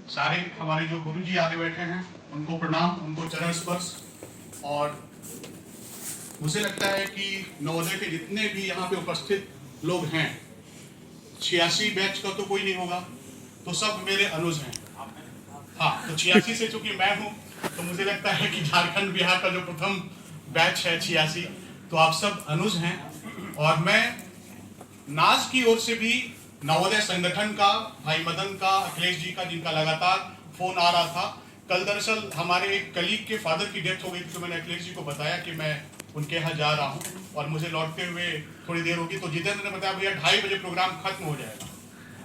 सारे हमारे जो गुरु जी आगे बैठे हैं उनको प्रणाम, उनको चरण स्पर्श। और मुझे लगता है कि नवोदय के जितने भी यहाँ पे उपस्थित लोग हैं, 86 बैच का तो कोई नहीं होगा, तो सब मेरे अनुज हैं। हाँ, तो 86 से चूंकि मैं हूँ तो मुझे लगता है कि झारखंड बिहार का जो प्रथम बैच है 86, तो आप सब अनुज हैं। और मैं नाज की ओर से भी नवोदय संगठन का, भाई मदन का, अखिलेश जी का, जिनका लगातार फोन आ रहा था। कल दरअसल हमारे एक कलीग के फादर की डेथ हो गई थी, तो मैंने अखिलेश जी को बताया कि मैं उनके यहाँ जा रहा हूँ और मुझे लौटते हुए थोड़ी देर होगी। तो जितेंद्र ने बताया भैया 2:30 बजे प्रोग्राम खत्म हो जाएगा।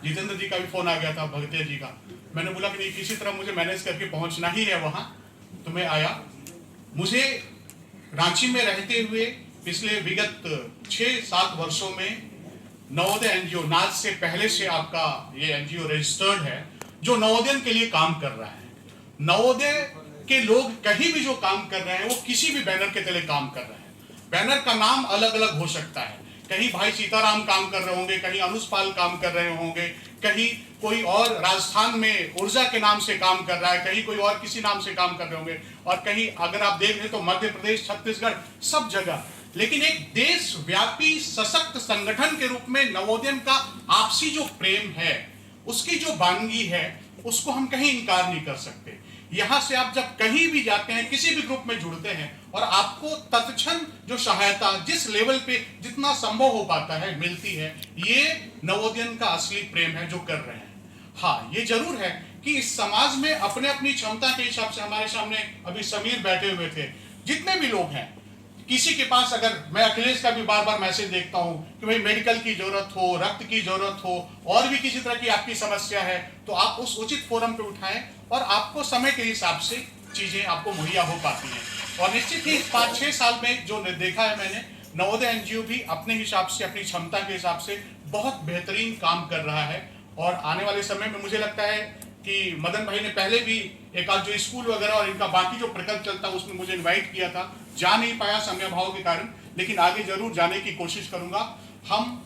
जितेंद्र जी का भी फोन आ गया था, भगतिया जी का। मैंने बोला कि नहीं, किसी तरह मुझे मैनेज करके पहुंचना ही है वहां, तो मैं आया। मुझे रांची में रहते हुए पिछले विगत 6-7 वर्षों में नवोदय एनजीओ, नाज से पहले से आपका ये एनजीओ रजिस्टर्ड है, जो नवोदय के लिए काम कर रहा है। नवोदय के लोग कहीं भी जो काम कर रहे हैं वो किसी भी बैनर के तले काम कर रहे हैं। बैनर का नाम अलग अलग हो सकता है, कहीं भाई सीताराम काम कर रहे होंगे, कहीं अनुजपाल काम कर रहे होंगे, कहीं कोई और राजस्थान में ऊर्जा के नाम से काम कर रहा है, कहीं कोई और किसी नाम से काम कर रहे होंगे, और कहीं अगर आप देख लें तो मध्य प्रदेश, छत्तीसगढ़, सब जगह। लेकिन एक देशव्यापी सशक्त संगठन के रूप में नवोदय का आपसी जो प्रेम है, उसकी जो वानगी है, उसको हम कहीं इनकार नहीं कर सकते। यहां से आप जब कहीं भी जाते हैं, किसी भी ग्रुप में जुड़ते हैं, और आपको तत्क्षण जो सहायता जिस लेवल पे जितना संभव हो पाता है मिलती है, ये नवोदय का असली प्रेम है जो कर रहे हैं। हाँ, ये जरूर है कि इस समाज में अपने अपनी क्षमता के हिसाब से, हमारे सामने अभी समीर बैठे हुए थे, जितने भी लोग हैं, किसी के पास, अगर मैं अखिलेश का भी बार बार मैसेज देखता हूं कि भाई मेडिकल की जरूरत हो, रक्त की जरूरत हो, और भी किसी तरह की आपकी समस्या है, तो आप उस उचित फोरम पे उठाएं और आपको समय के हिसाब से चीजें आपको मुहैया हो पाती हैं। और निश्चित ही 5-6 साल में जो देखा है मैंने, नवोदय एनजीओ भी अपने हिसाब से, अपनी क्षमता के हिसाब से बहुत बेहतरीन काम कर रहा है। और आने वाले समय में मुझे लगता है कि मदन भाई ने पहले भी एक आध जो स्कूल वगैरह और इनका बाकी जो प्रकल्प चलता है उसमें मुझे इनवाइट किया था, जा नहीं पाया समय अभाव के कारण, लेकिन आगे जरूर जाने की कोशिश करूंगा। हम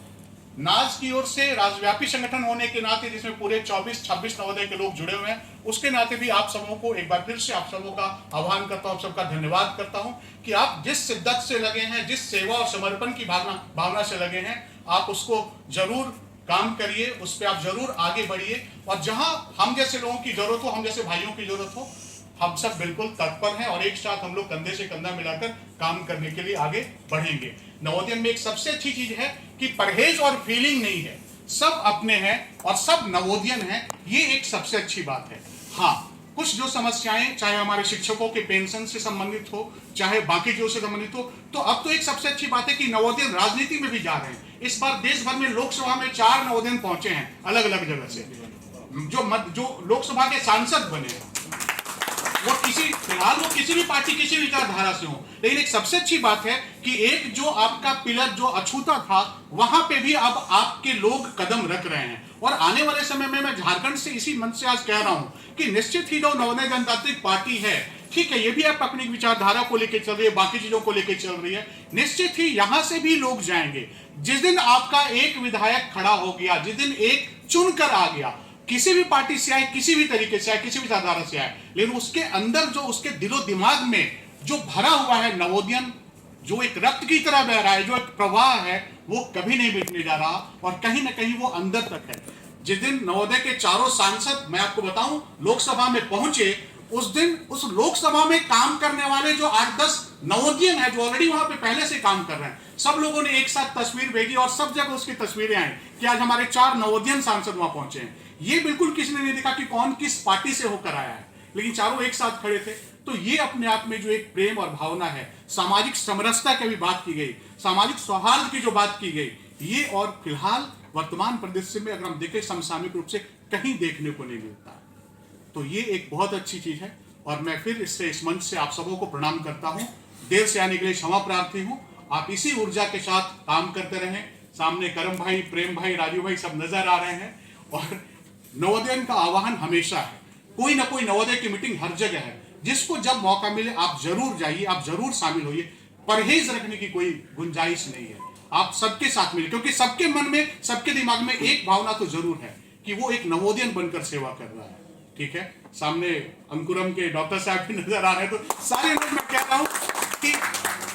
नाज की ओर से राज्यव्यापी संगठन होने के नाते, जिसमें पूरे 24-26 नवोदय के लोग जुड़े हुए हैं, उसके नाते भी आप सबों को एक बार फिर से आप सबों का आह्वान करता हूं, सबका धन्यवाद करता हूं कि आप जिस शिद्दत से लगे हैं, जिस सेवा और समर्पण की भावना से लगे हैं, आप उसको जरूर काम करिए, उस पर आप जरूर आगे बढ़िए। और जहां हम जैसे लोगों की जरूरत हो, हम जैसे भाइयों की जरूरत हो, हम सब बिल्कुल तत्पर हैं और एक साथ हम लोग कंधे से कंधा मिलाकर काम करने के लिए आगे बढ़ेंगे। नवोदय में एक सबसे अच्छी चीज है कि परहेज और फीलिंग नहीं है, सब अपने हैं और सब नवोदयन हैं, ये एक सबसे अच्छी बात है। हाँ, कुछ जो समस्याएं, चाहे हमारे शिक्षकों के पेंशन से संबंधित हो, चाहे बाकी जो से संबंधित हो, तो अब तो एक सबसे अच्छी बात है कि नवोदय राजनीति में भी जा रहे हैं। इस बार देश भर में लोकसभा में 4 नवोदय पहुंचे हैं अलग अलग जगह से, जो लोकसभा के सांसद बने हैं। वो फिलहाल वो किसी भी पार्टी, किसी विचारधारा से हो, लेकिन एक सबसे अच्छी बात है कि एक जो आपका पिलर जो अछूता था, वहां पे भी अब आपके लोग कदम रख रहे हैं। और आने वाले समय में मैं झारखंड से इसी मंच से आज कह रहा हूं कि निश्चित ही जो नवोदय जनतांत्रिक पार्टी है, ठीक है, ये भी आप अपनी विचारधारा को लेकर चल रही है, बाकी चीजों को लेकर चल रही है, निश्चित ही यहां से भी लोग जाएंगे। जिस दिन आपका एक विधायक खड़ा हो गया, जिस दिन एक चुनकर आ गया, किसी भी पार्टी से आए, किसी भी तरीके से आए, किसी भी विचारधारा से आए, लेकिन उसके अंदर जो, उसके दिलो दिमाग में जो भरा हुआ है नवोदयन, जो एक रक्त की तरह बह रहा है, जो एक प्रवाह है, वो कभी नहीं मिटने जा रहा और कहीं ना कहीं वो अंदर तक है। जिस दिन नवोदय के चारों सांसद, मैं आपको बताऊं, लोकसभा में पहुंचे, उस दिन उस लोकसभा में काम करने वाले जो 8-10 नवोदयन है, जो ऑलरेडी वहां पे पहले से काम कर रहे हैं, सब लोगों ने एक साथ तस्वीर भेजी और सब जगह उसकी तस्वीरें आई कि आज हमारे 4 नवोदयन सांसद वहां पहुंचे हैं। ये बिल्कुल किसी ने नहीं देखा कि कौन किस पार्टी से होकर आया है, लेकिन चारों एक साथ खड़े थे। तो ये अपने आप में जो एक प्रेम और भावना है, सामाजिक समरसता की भी बात की गई, सामाजिक सौहार्द की जो बात की गई, ये और फिलहाल वर्तमान परिदृश्य में अगर हम देखें, समसामयिक रूप से कहीं देखने को नहीं मिलता। तो ये एक बहुत अच्छी चीज है और मैं फिर इस मंच से आप सबों को प्रणाम करता हूं। देर से आने के लिए क्षमा प्रार्थी हूं। आप इसी ऊर्जा के साथ काम करते रहें। सामने करम भाई, प्रेम भाई, राजू भाई सब नजर आ रहे हैं और नवोदय का आह्वान हमेशा है। कोई ना कोई नवोदय की मीटिंग हर जगह है, जिसको जब मौका मिले आप जरूर जाइए, आप जरूर शामिल होइए। परहेज रखने की कोई गुंजाइश नहीं है, आप सबके साथ मिले, क्योंकि सबके मन में, सबके दिमाग में एक भावना तो जरूर है कि वो एक नवोदय बनकर सेवा कर रहा है। ठीक है, सामने अंकुरम के डॉक्टर साहब भी नजर आ रहे हैं। तो सारे लोग, मैं कह रहा हूं कि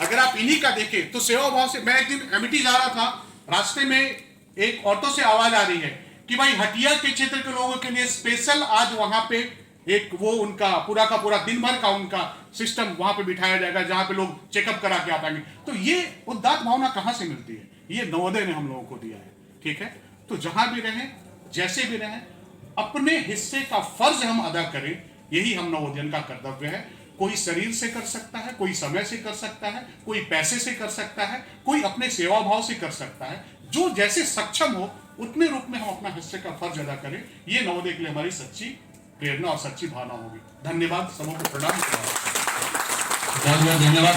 अगर आप इन्हीं का देखें तो सेवा भाव से। मैं एक दिन एमिटी जा रहा था, रास्ते में एक ऑटो से आवाज आ रही है कि भाई हटिया के क्षेत्र के लोगों के लिए स्पेशल आज वहां पे एक वो उनका पूरा का पूरा दिन भर का उनका सिस्टम वहां पे बिठाया जाएगा, जहां पे लोग चेकअप करा के आ पाएंगे। तो ये उदात्त भावना कहां से मिलती है? ये नवोदय ने हम लोगों को दिया है, ठीक है। तो जहां भी रहें, जैसे भी रहें, अपने हिस्से का फर्ज हम अदा करें, यही हम नवोदयन का कर्तव्य है। कोई शरीर से कर सकता है, कोई समय से कर सकता है, कोई पैसे से कर सकता है, कोई अपने सेवा भाव से कर सकता है। जो जैसे सक्षम हो उतने रूप में हम अपना हिस्से का फर्ज अदा करें। ये नवोदय के लिए हमारी सच्ची प्रेरणा और सच्ची भावना होगी। धन्यवाद, सबों को प्रणाम। बहुत बहुत धन्यवाद।